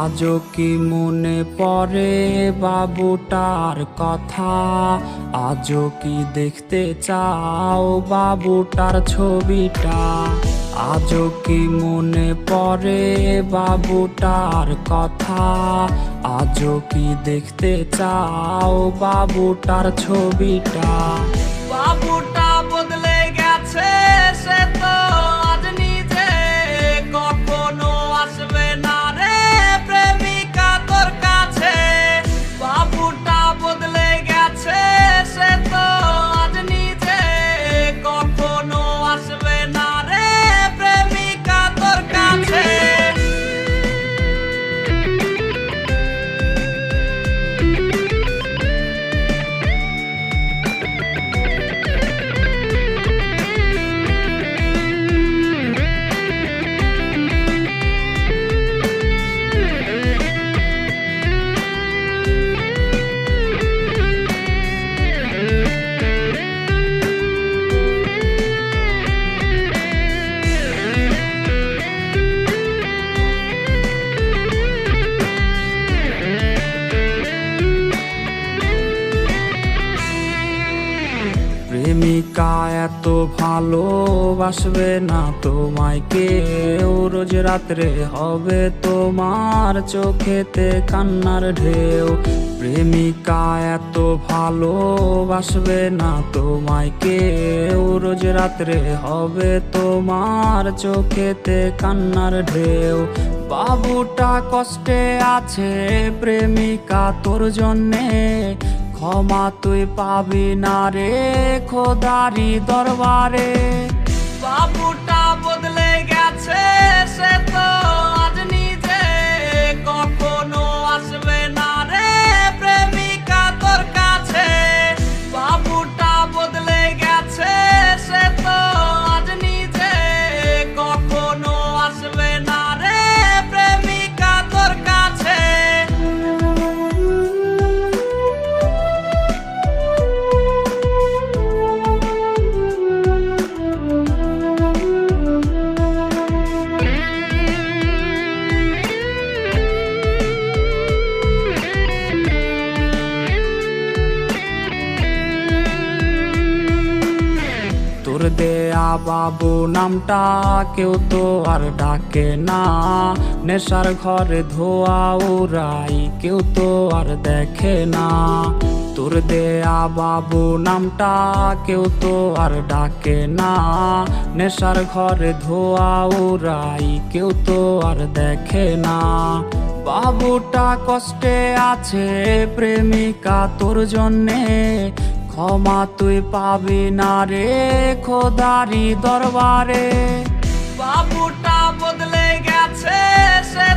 আজও কি মনে পড়ে বাবুটার কথা? আজও কি দেখতে চাও বাবুটার ছবিটা? আজও কি মনে পড়ে বাবুটার কথা? আজও কি দেখতে চাও বাবুটার ছবিটা? বাবুটা বদলে গেছে, সে তো আজ নিজে কখনো আসবে না রে প্রেমিকা তোর কাছে। বাবুটা বদলে গেছে, সে তো আজ নিজে কখনো আসবে না রে প্রেমিকা তোর কাছে। প্রেমিকা এত ভালোবাসবে না তোমায় কেউ, রোজ রাত্রে হবে তোমার চোখেতে কান্নার ঢেউ। প্রেমিকা এত ভালোবাসবে না তোমায় কেউ, রোজ রাত্রে হবে তোমার চোখেতে কান্নার ঢেউ। বাবুটা কষ্টে আছে প্রেমিকা তোর জন্যে, ক্ষমা তুই পাবি না রে খোদারি দরবারে। বাবুটা বদলে গেছে, সে তো আজ নিজে কখনো আসবে না রে প্রেমিকা তোর কাছে। বাবুটা বদলে গেছে, সে তো আজ নিজে কখনো আসবে না রে প্রেমিকা তোর কাছে। তোর দেয়া বাবু নামটা কেউ তো আর ডাকে না, নেশার ঘরে ধোয়া উড়াই কেউ তো আর দেখে না। তোর দেয়া বাবু নামটা কেউ তো আর ডাকে না, নেশার ঘরে ধোয়া উড়াই কেউ তো আর দেখে না। বাবুটা কষ্টে আছে প্রেমিকা তোর জন্যে, ক্ষমা তুই পাবি না রে খোদারি দরবারে। বাবুটা বদলে গেছে, সে